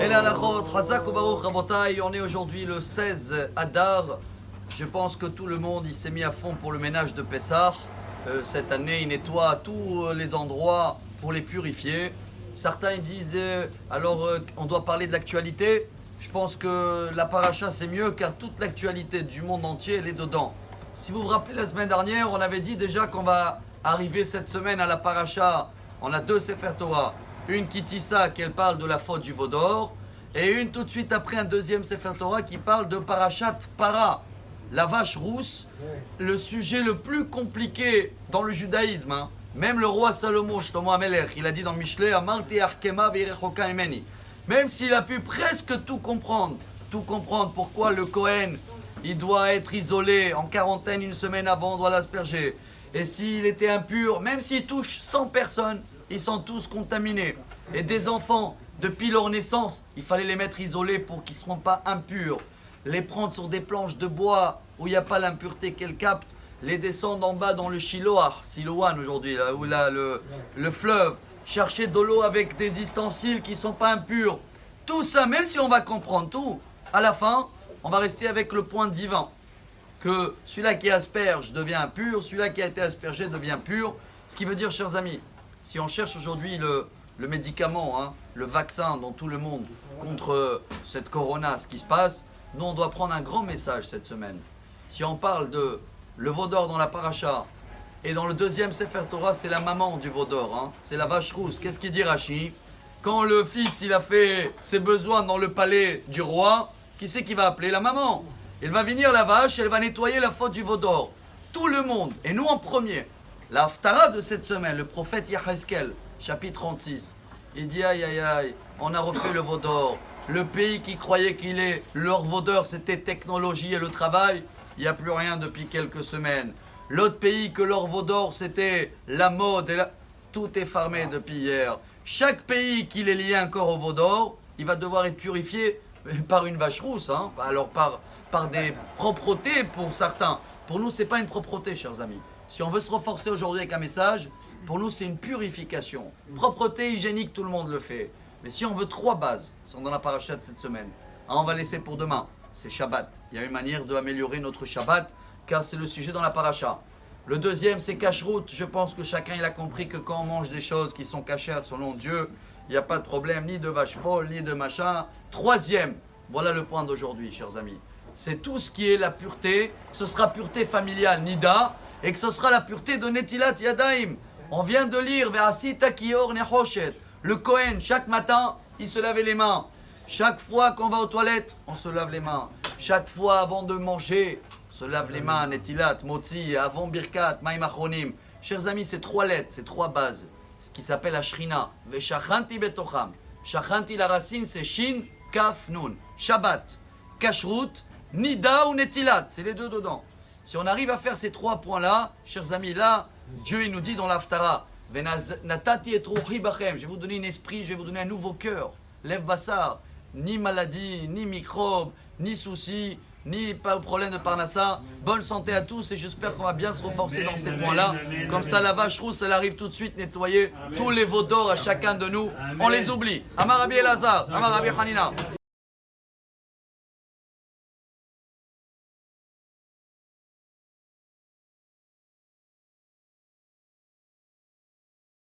Et la halachot, Hazak ou Baruch Rabotai, on est aujourd'hui le 16 Adar. Je pense que tout le monde il s'est mis à fond pour le ménage de Pessah. Cette année, il nettoie tous les endroits pour les purifier. Certains ils disent, on doit parler de l'actualité. Je pense que la paracha c'est mieux car toute l'actualité du monde entier elle est dedans. Si vous vous rappelez la semaine dernière, on avait dit déjà qu'on va arriver cette semaine à la paracha. On a deux Sefer Torah. Une qui tissa, qu'elle parle de la faute du veau d'or, et une tout de suite après un deuxième Sefer Torah qui parle de Parashat Para, la vache rousse, le sujet le plus compliqué dans le judaïsme. Même le roi Salomon, Shlomo HaMelech, il a dit dans Mishlei, Amarti Arkema veirechoka emeni. Même s'il a pu presque tout comprendre pourquoi le Kohen, il doit être isolé en quarantaine une semaine avant, on doit l'asperger. Et s'il était impur, même s'il touche 100 personnes, ils sont tous contaminés. Et des enfants, depuis leur naissance, il fallait les mettre isolés pour qu'ils ne seront pas impurs. Les prendre sur des planches de bois où il n'y a pas l'impureté qu'elles captent. Les descendre en bas dans le Shiloah, Siloan aujourd'hui, là où là, le fleuve. Chercher de l'eau avec des ustensiles qui ne sont pas impurs. Tout ça, même si on va comprendre tout, à la fin, on va rester avec le point divin. Que celui-là qui asperge devient impur, celui-là qui a été aspergé devient pur. Ce qui veut dire, chers amis, si on cherche aujourd'hui le médicament, le vaccin dans tout le monde contre cette corona, ce qui se passe, nous on doit prendre un grand message cette semaine. Si on parle de le veau d'or dans la paracha, et dans le deuxième Sefer Torah, c'est la maman du veau d'or, c'est la vache rousse. Qu'est-ce qu'il dit Rashi? Quand le fils il a fait ses besoins dans le palais du roi, qui c'est qui va appeler? La maman. Il va venir la vache, elle va nettoyer la faute du veau d'or. Tout le monde, et nous en premier. La haftara de cette semaine, le prophète Yaheskel, chapitre 36, il dit aïe aïe aïe, on a refait le veau d'or. Le pays qui croyait qu'il est leur veau d'or, c'était technologie et le travail, il n'y a plus rien depuis quelques semaines. L'autre pays que leur veau d'or, c'était la mode, tout est fermé depuis hier. Chaque pays qui est lié encore au veau d'or, il va devoir être purifié par une vache rousse, alors par des propretés pour certains. Pour nous, ce n'est pas une propreté, chers amis. Si on veut se renforcer aujourd'hui avec un message, pour nous c'est une purification. Propreté hygiénique, tout le monde le fait. Mais si on veut trois bases, sont dans la paracha de cette semaine, on va laisser pour demain, c'est Shabbat. Il y a une manière d'améliorer notre Shabbat, car c'est le sujet dans la paracha. Le deuxième c'est Kashrut. Je pense que chacun il a compris que quand on mange des choses qui sont cachées à son nom de Dieu, il n'y a pas de problème, ni de vache folle, ni de machin. Troisième, voilà le point d'aujourd'hui, chers amis. C'est tout ce qui est la pureté. Ce sera pureté familiale, Nida, et que ce sera la pureté de Netilat Yadaim. On vient de lire Ve'asita kior nechoshet. Le Kohen, chaque matin, il se lavait les mains. Chaque fois qu'on va aux toilettes, on se lave les mains. Chaque fois avant de manger, on se lave les mains. Netilat, Motzi, avant Birkat, Maim Achronim. Chers amis, c'est trois lettres, c'est trois bases. Ce qui s'appelle la Shrina. Ve'shachanti betocham. Shachanti, la racine, c'est Shin, Kaf, Nun. Shabbat, Kashrut, Nida ou Netilat. C'est les deux dedans. Si on arrive à faire ces trois points-là, chers amis, là, Dieu il nous dit dans l'Haftara, Natati et Ruhi Bachem, je vais vous donner un esprit, je vais vous donner un nouveau cœur. Lève Bassar, ni maladie, ni microbes, ni soucis, ni problème de Parnassa. Bonne santé à tous et j'espère qu'on va bien se renforcer dans ces points-là. Comme ça, la vache rousse, elle arrive tout de suite nettoyer tous les veaux d'or à chacun de nous. On les oublie. Amar Rabbi Elazar, Amar Rabbi Hanina.